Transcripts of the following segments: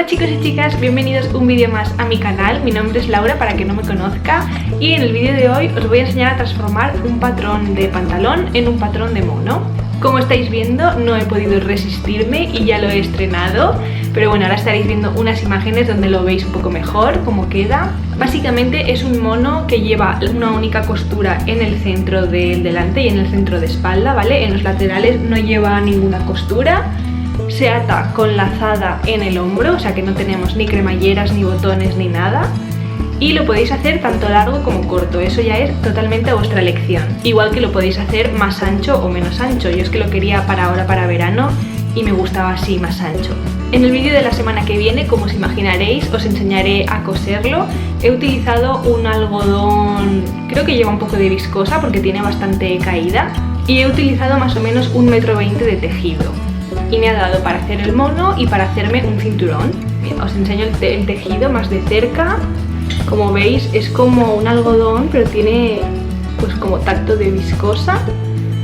chicos y chicas, bienvenidos un vídeo más a mi canal. Mi nombre es Laura para quien no me conozca y en el vídeo de hoy os voy a enseñar a transformar un patrón de pantalón en un patrón de mono. Como estáis viendo, no he podido resistirme y ya lo he estrenado, pero bueno, ahora estaréis viendo unas imágenes donde lo veis un poco mejor, cómo queda. Básicamente es un mono que lleva una única costura en el centro del delante y en el centro de espalda, ¿vale? En los laterales no lleva ninguna costura. Se ata con lazada en el hombro, o sea que no tenemos ni cremalleras, ni botones, ni nada. Y lo podéis hacer tanto largo como corto, eso ya es totalmente a vuestra elección. Igual que lo podéis hacer más ancho o menos ancho. Yo es que lo quería para ahora, para verano, y me gustaba así, más ancho. En el vídeo de la semana que viene, como os imaginaréis, os enseñaré a coserlo. He utilizado un algodón, creo que lleva un poco de viscosa porque tiene bastante caída. Y he utilizado más o menos 1,20 m de tejido. Y me ha dado para hacer el mono y para hacerme un cinturón. Bien, os enseño el tejido más de cerca. Como veis es como un algodón, pero tiene pues como tacto de viscosa.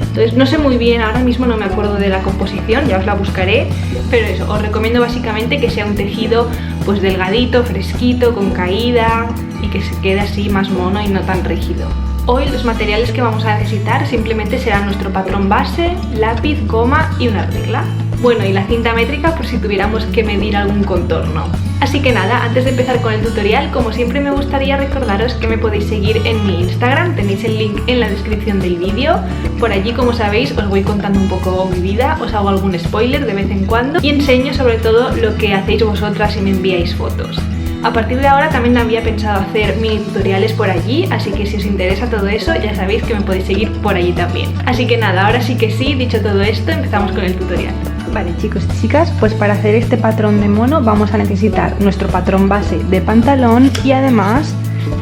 Entonces no sé muy bien, ahora mismo no me acuerdo de la composición, ya os la buscaré. Pero eso, os recomiendo básicamente que sea un tejido pues delgadito, fresquito, con caída y que se quede así más mono y no tan rígido. Hoy los materiales que vamos a necesitar simplemente serán nuestro patrón base, lápiz, goma y una regla. Bueno, y la cinta métrica por si tuviéramos que medir algún contorno. Así que nada, antes de empezar con el tutorial, como siempre me gustaría recordaros que me podéis seguir en mi Instagram, tenéis el link en la descripción del vídeo. Por allí, como sabéis, os voy contando un poco mi vida, os hago algún spoiler de vez en cuando y enseño sobre todo lo que hacéis vosotras y me enviáis fotos. A partir de ahora también había pensado hacer mini tutoriales por allí, así que si os interesa todo eso ya sabéis que me podéis seguir por allí también. Así que nada, ahora sí que sí, dicho todo esto, empezamos con el tutorial. Vale chicos y chicas, pues para hacer este patrón de mono vamos a necesitar nuestro patrón base de pantalón y además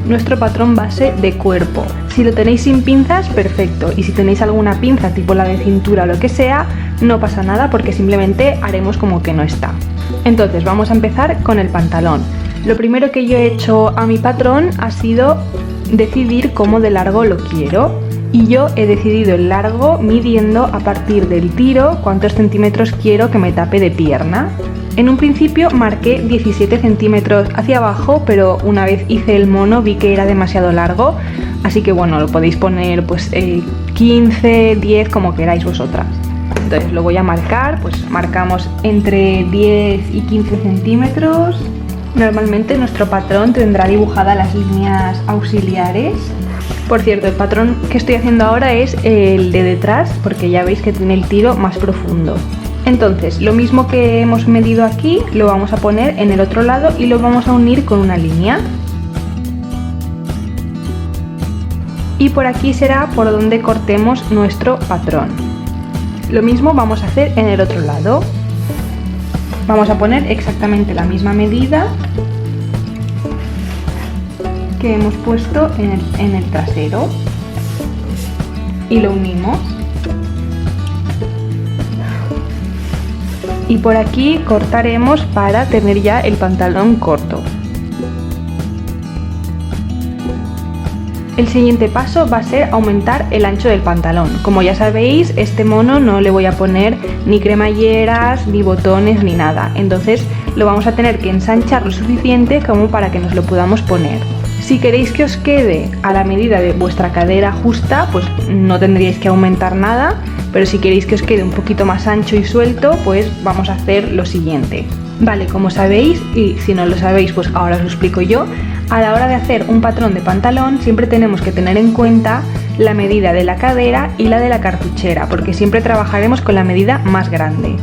nuestro patrón base de cuerpo. Si lo tenéis sin pinzas, perfecto, y si tenéis alguna pinza tipo la de cintura o lo que sea, no pasa nada porque simplemente haremos como que no está. Entonces vamos a empezar con el pantalón. Lo primero que yo he hecho a mi patrón ha sido decidir cómo de largo lo quiero. Y yo he decidido el largo midiendo a partir del tiro cuántos centímetros quiero que me tape de pierna. En un principio marqué 17 centímetros hacia abajo, pero una vez hice el mono vi que era demasiado largo, así que bueno, lo podéis poner pues 15, 10, como queráis vosotras. Entonces lo voy a marcar, pues marcamos entre 10 y 15 centímetros. Normalmente nuestro patrón tendrá dibujadas las líneas auxiliares. Por cierto, el patrón que estoy haciendo ahora es el de detrás, porque ya veis que tiene el tiro más profundo. Entonces, lo mismo que hemos medido aquí, lo vamos a poner en el otro lado y lo vamos a unir con una línea. Y por aquí será por donde cortemos nuestro patrón. Lo mismo vamos a hacer en el otro lado. Vamos a poner exactamente la misma medida que hemos puesto en el trasero y lo unimos. Y por aquí cortaremos para tener ya el pantalón corto. El siguiente paso va a ser aumentar el ancho del pantalón. Como ya sabéis, este mono no le voy a poner ni cremalleras, ni botones, ni nada. Entonces lo vamos a tener que ensanchar lo suficiente como para que nos lo podamos poner. Si queréis que os quede a la medida de vuestra cadera justa, pues no tendríais que aumentar nada, pero si queréis que os quede un poquito más ancho y suelto, pues vamos a hacer lo siguiente. Vale, como sabéis, y si no lo sabéis, pues ahora os lo explico yo, a la hora de hacer un patrón de pantalón siempre tenemos que tener en cuenta la medida de la cadera y la de la cartuchera, porque siempre trabajaremos con la medida más grande.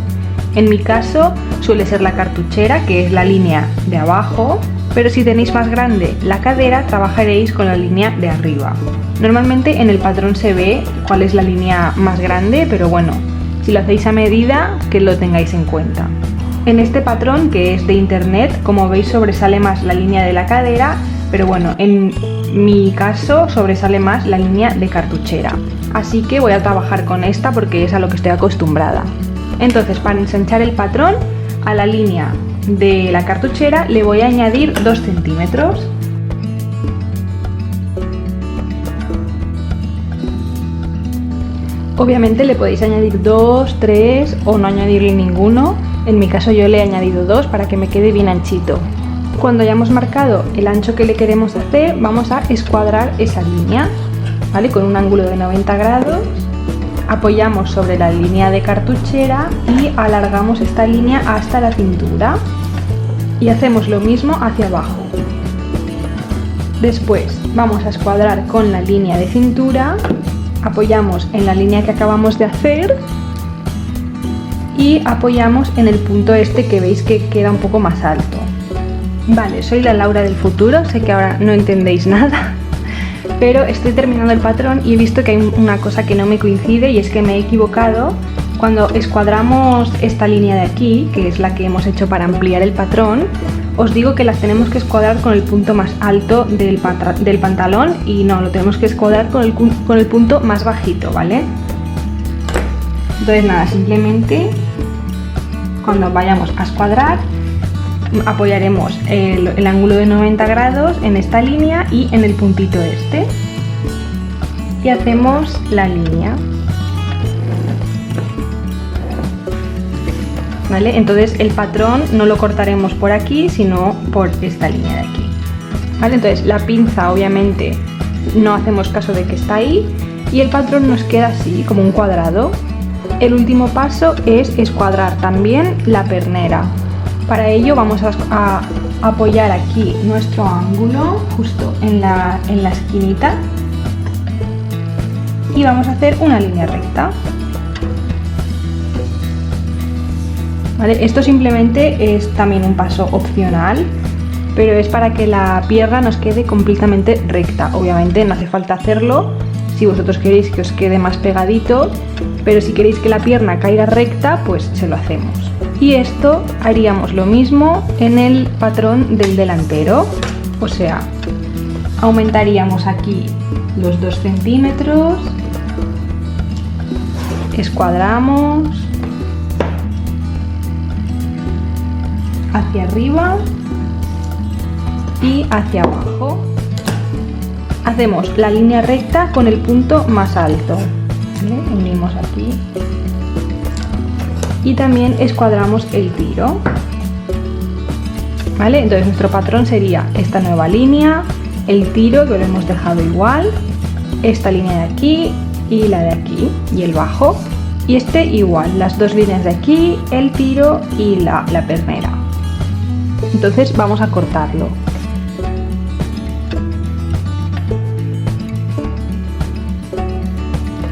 En mi caso suele ser la cartuchera, que es la línea de abajo, pero si tenéis más grande la cadera, trabajaréis con la línea de arriba. Normalmente en el patrón se ve cuál es la línea más grande, pero bueno, si lo hacéis a medida, que lo tengáis en cuenta. En este patrón, que es de internet, como veis sobresale más la línea de la cadera, pero bueno, en mi caso sobresale más la línea de cartuchera. Así que voy a trabajar con esta porque es a lo que estoy acostumbrada. Entonces, para ensanchar el patrón, a la línea de la cartuchera le voy a añadir 2 centímetros. Obviamente le podéis añadir 2, 3 o no añadirle ninguno. En mi caso yo le he añadido 2 para que me quede bien anchito. Cuando hayamos marcado el ancho que le queremos hacer, vamos a escuadrar esa línea, ¿vale? Con un ángulo de 90 grados, apoyamos sobre la línea de cartuchera y alargamos esta línea hasta la cintura. Y hacemos lo mismo hacia abajo. Después vamos a escuadrar con la línea de cintura, apoyamos en la línea que acabamos de hacer y apoyamos en el punto este que veis que queda un poco más alto. Vale, soy la Laura del futuro, sé que ahora no entendéis nada, pero estoy terminando el patrón y he visto que hay una cosa que no me coincide y es que me he equivocado. Cuando escuadramos esta línea de aquí, que es la que hemos hecho para ampliar el patrón, os digo que las tenemos que escuadrar con el punto más alto del pantalón y no, lo tenemos que escuadrar con el punto más bajito, ¿vale? Entonces nada, simplemente cuando vayamos a escuadrar apoyaremos el ángulo de 90 grados en esta línea y en el puntito este y hacemos la línea. ¿Vale? Entonces el patrón no lo cortaremos por aquí, sino por esta línea de aquí. ¿Vale? Entonces la pinza obviamente no hacemos caso de que está ahí y el patrón nos queda así, como un cuadrado. El último paso es escuadrar también la pernera. Para ello vamos a apoyar aquí nuestro ángulo justo en la esquinita y vamos a hacer una línea recta. ¿Vale? Esto simplemente es también un paso opcional, pero es para que la pierna nos quede completamente recta. Obviamente no hace falta hacerlo si vosotros queréis que os quede más pegadito, pero si queréis que la pierna caiga recta, pues se lo hacemos. Y esto haríamos lo mismo en el patrón del delantero, o sea, aumentaríamos aquí los 2 centímetros, escuadramos hacia arriba y hacia abajo. Hacemos la línea recta con el punto más alto, ¿vale? Unimos aquí y también escuadramos el tiro, ¿vale? Entonces nuestro patrón sería esta nueva línea, el tiro que lo hemos dejado igual, esta línea de aquí y la de aquí y el bajo, y este igual, las dos líneas de aquí, el tiro y la pernera. Entonces vamos a cortarlo.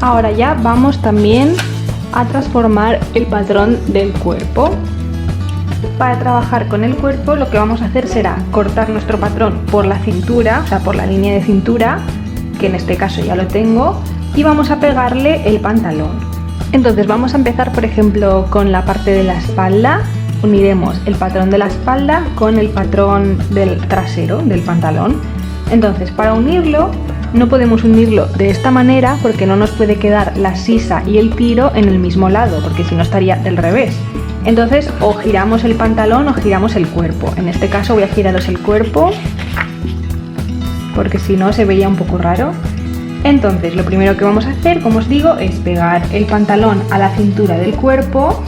Ahora ya vamos también a transformar el patrón del cuerpo. Para trabajar con el cuerpo lo que vamos a hacer será cortar nuestro patrón por la cintura, o sea por la línea de cintura, que en este caso ya lo tengo, y vamos a pegarle el pantalón. Entonces vamos a empezar por ejemplo con la parte de la espalda. Uniremos el patrón de la espalda con el patrón del trasero del pantalón. Entonces para unirlo no podemos unirlo de esta manera porque no nos puede quedar la sisa y el tiro en el mismo lado, porque si no estaría del revés. Entonces o giramos el pantalón o giramos el cuerpo. En este caso voy a giraros el cuerpo porque si no se vería un poco raro. Entonces lo primero que vamos a hacer, como os digo, es pegar el pantalón a la cintura del cuerpo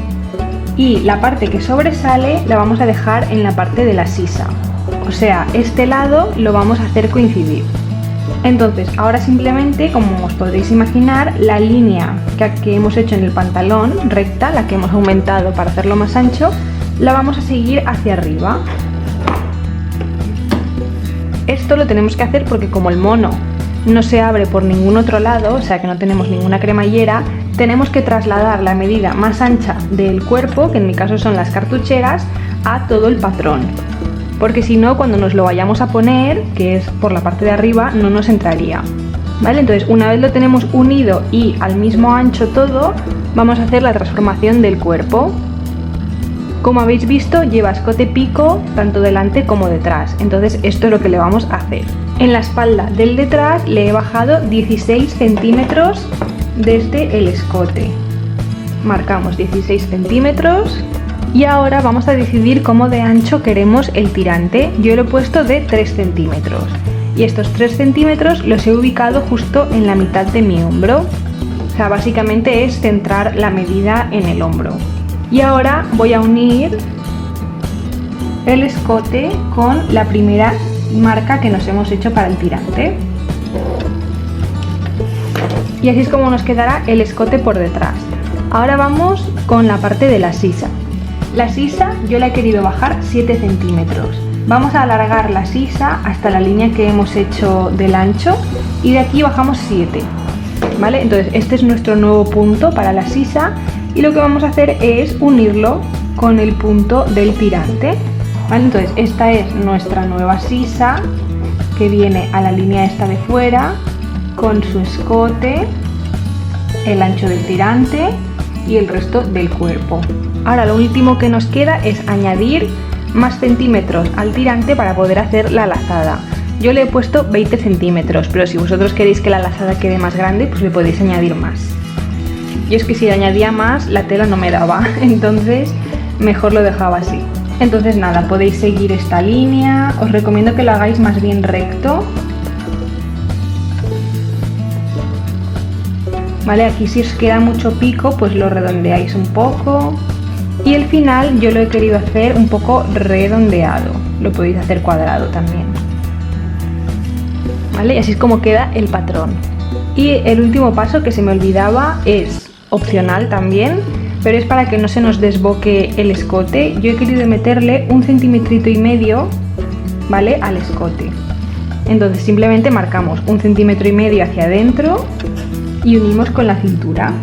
y la parte que sobresale la vamos a dejar en la parte de la sisa. O sea, este lado lo vamos a hacer coincidir. Entonces ahora simplemente, como os podréis imaginar, la línea que hemos hecho en el pantalón recta, la que hemos aumentado para hacerlo más ancho, la vamos a seguir hacia arriba. Esto lo tenemos que hacer porque como el mono no se abre por ningún otro lado, o sea que no tenemos ninguna cremallera, tenemos que trasladar la medida más ancha del cuerpo, que en mi caso son las cartucheras, a todo el patrón. Porque si no, cuando nos lo vayamos a poner, que es por la parte de arriba, no nos entraría. ¿Vale? Entonces, una vez lo tenemos unido y al mismo ancho todo, vamos a hacer la transformación del cuerpo. Como habéis visto, lleva escote pico tanto delante como detrás. Entonces, esto es lo que le vamos a hacer. En la espalda del detrás le he bajado 16 centímetros desde el escote. Marcamos 16 centímetros. Y ahora vamos a decidir cómo de ancho queremos el tirante. Yo lo he puesto de 3 centímetros y estos 3 centímetros los he ubicado justo en la mitad de mi hombro. O sea, básicamente es centrar la medida en el hombro. Y ahora voy a unir el escote con la primera marca que nos hemos hecho para el tirante. Y así es como nos quedará el escote por detrás. Ahora vamos con la parte de la sisa. La sisa yo la he querido bajar 7 centímetros. Vamos a alargar la sisa hasta la línea que hemos hecho del ancho y de aquí bajamos 7. ¿Vale? Entonces este es nuestro nuevo punto para la sisa y lo que vamos a hacer es unirlo con el punto del tirante. ¿Vale? Entonces esta es nuestra nueva sisa que viene a la línea esta de fuera con su escote, el ancho del tirante y el resto del cuerpo. Ahora lo último que nos queda es añadir más centímetros al tirante para poder hacer la lazada. Yo le he puesto 20 centímetros, pero si vosotros queréis que la lazada quede más grande, pues le podéis añadir más. Yo es que si le añadía más, la tela no me daba, entonces mejor lo dejaba así. Entonces nada, podéis seguir esta línea, os recomiendo que lo hagáis más bien recto. Vale, aquí si os queda mucho pico, pues lo redondeáis un poco. Y el final yo lo he querido hacer un poco redondeado, lo podéis hacer cuadrado también. ¿Vale? Y así es como queda el patrón. Y el último paso que se me olvidaba es opcional también, pero es para que no se nos desboque el escote. Yo he querido meterle 1,5 centímetros, ¿vale?, al escote. Entonces simplemente marcamos 1,5 centímetros hacia adentro y unimos con la cintura.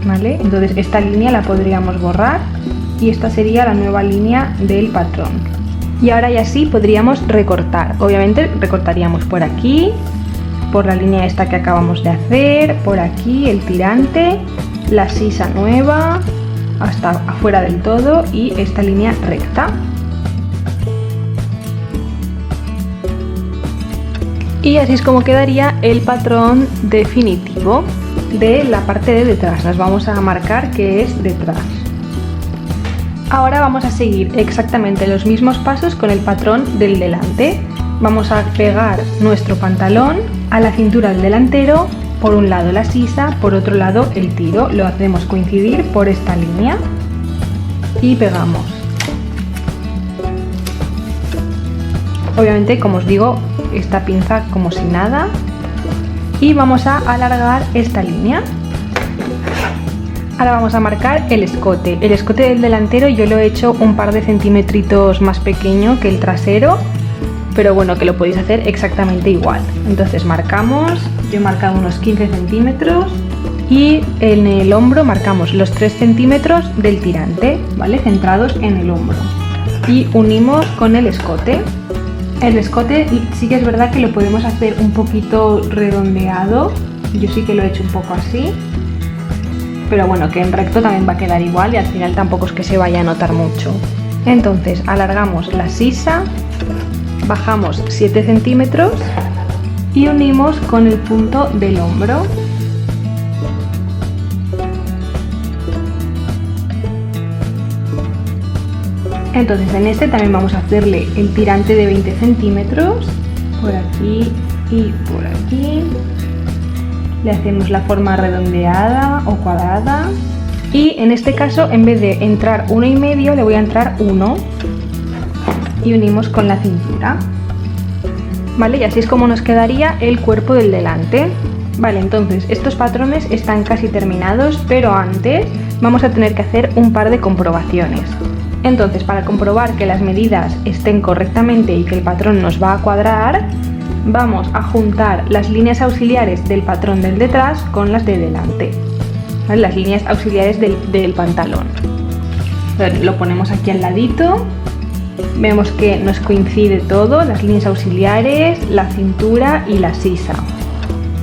¿Vale? Entonces esta línea la podríamos borrar y esta sería la nueva línea del patrón. Y ahora ya sí podríamos recortar. Obviamente recortaríamos por aquí, por la línea esta que acabamos de hacer, por aquí el tirante, la sisa nueva hasta afuera del todo y esta línea recta. Y así es como quedaría el patrón definitivo de la parte de detrás. Nos vamos a marcar que es detrás. Ahora vamos a seguir exactamente los mismos pasos con el patrón del delante. Vamos a pegar nuestro pantalón a la cintura del delantero, por un lado la sisa, por otro lado el tiro. Lo hacemos coincidir por esta línea y pegamos. Obviamente, como os digo, esta pinza como si nada. Y vamos a alargar esta línea. Ahora vamos a marcar el escote. El escote del delantero yo lo he hecho un par de centímetros más pequeño que el trasero, pero bueno, que lo podéis hacer exactamente igual. Entonces marcamos, yo he marcado unos 15 centímetros y en el hombro marcamos los 3 centímetros del tirante, ¿vale?, centrados en el hombro. Y unimos con el escote. El escote sí que es verdad que lo podemos hacer un poquito redondeado, yo sí que lo he hecho un poco así, pero bueno, que en recto también va a quedar igual y al final tampoco es que se vaya a notar mucho. Entonces alargamos la sisa, bajamos 7 centímetros y unimos con el punto del hombro. Entonces en este también vamos a hacerle el tirante de 20 centímetros, por aquí y por aquí. Le hacemos la forma redondeada o cuadrada. Y en este caso, en vez de entrar 1,5, le voy a entrar 1. Y unimos con la cintura. ¿Vale? Y así es como nos quedaría el cuerpo del delante. Vale, entonces estos patrones están casi terminados, pero antes vamos a tener que hacer un par de comprobaciones. Entonces, para comprobar que las medidas estén correctamente y que el patrón nos va a cuadrar, vamos a juntar las líneas auxiliares del patrón del detrás con las de delante, ¿vale?, las líneas auxiliares del pantalón. Entonces, lo ponemos aquí al ladito, vemos que nos coincide todo, las líneas auxiliares, la cintura y la sisa.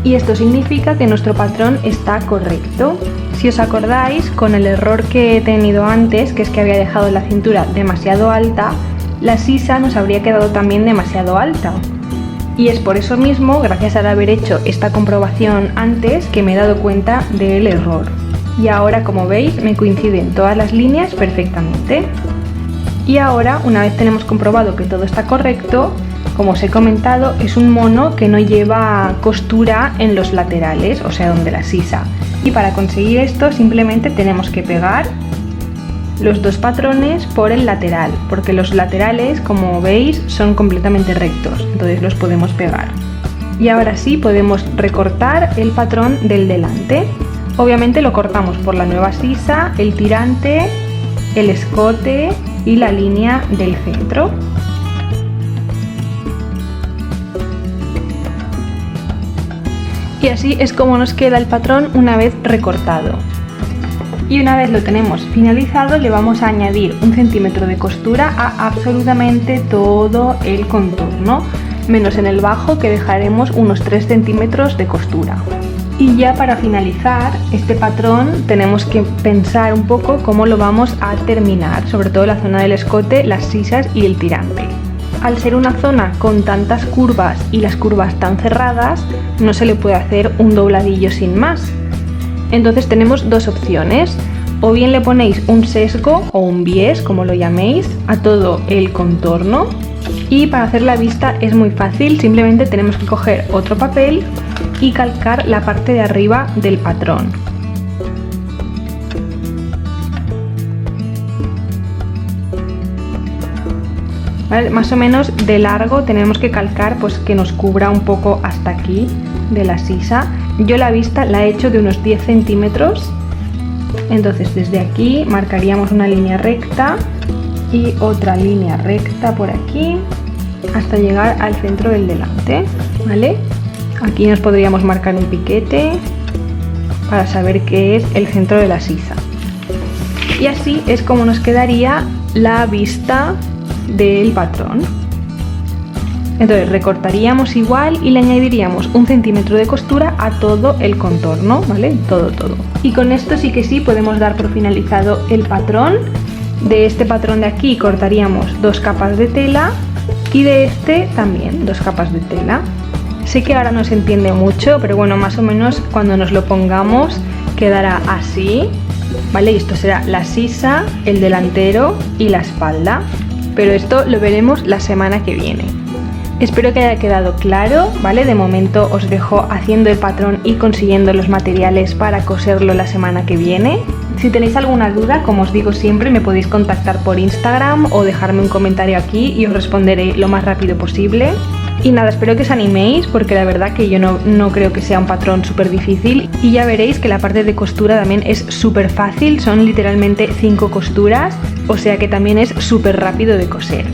Y esto significa que nuestro patrón está correcto. Si os acordáis, con el error que he tenido antes, que es que había dejado la cintura demasiado alta, la sisa nos habría quedado también demasiado alta. Y es por eso mismo, gracias al haber hecho esta comprobación antes, que me he dado cuenta del error. Y ahora, como veis, me coinciden todas las líneas perfectamente. Y ahora, una vez tenemos comprobado que todo está correcto, como os he comentado, es un mono que no lleva costura en los laterales, o sea, donde la sisa. Y para conseguir esto simplemente tenemos que pegar los dos patrones por el lateral, porque los laterales, como veis, son completamente rectos, entonces los podemos pegar. Y ahora sí podemos recortar el patrón del delante. Obviamente lo cortamos por la nueva sisa, el tirante, el escote y la línea del centro. Y así es como nos queda el patrón una vez recortado. Y una vez lo tenemos finalizado, le vamos a añadir 1 centímetro de costura a absolutamente todo el contorno, menos en el bajo, que dejaremos unos 3 centímetros de costura. Y ya para finalizar este patrón tenemos que pensar un poco cómo lo vamos a terminar, sobre todo la zona del escote, las sisas y el tirante. Al ser una zona con tantas curvas y las curvas tan cerradas, no se le puede hacer un dobladillo sin más. Entonces tenemos dos opciones: o bien le ponéis un sesgo o un bies, como lo llaméis, a todo el contorno, y para hacer la vista es muy fácil, simplemente tenemos que coger otro papel y calcar la parte de arriba del patrón. ¿Vale? Más o menos de largo tenemos que calcar, pues que nos cubra un poco hasta aquí de la sisa. Yo la vista la he hecho de unos 10 centímetros, entonces desde aquí marcaríamos una línea recta y otra línea recta por aquí hasta llegar al centro del delante, ¿vale? Aquí nos podríamos marcar un piquete para saber que es el centro de la sisa. Y así es como nos quedaría la vista del patrón. Entonces recortaríamos igual y le añadiríamos 1 centímetro de costura a todo el contorno, ¿vale? Todo. Y con esto sí que sí podemos dar por finalizado el patrón. De este patrón de aquí cortaríamos 2 capas de tela y de este también 2 capas de tela. Sé que ahora no se entiende mucho, pero bueno, más o menos cuando nos lo pongamos quedará así, ¿vale? Y esto será la sisa, el delantero y la espalda. Pero esto lo veremos la semana que viene. Espero que haya quedado claro, ¿vale? De momento os dejo haciendo el patrón y consiguiendo los materiales para coserlo la semana que viene. Si tenéis alguna duda, como os digo siempre, me podéis contactar por Instagram o dejarme un comentario aquí y os responderé lo más rápido posible. Y nada, espero que os animéis, porque la verdad que yo no creo que sea un patrón súper difícil. Y ya veréis que la parte de costura también es súper fácil, son literalmente 5 costuras, o sea que también es súper rápido de coser.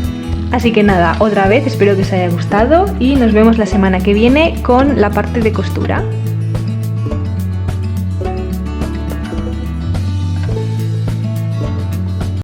Así que nada, otra vez espero que os haya gustado y nos vemos la semana que viene con la parte de costura.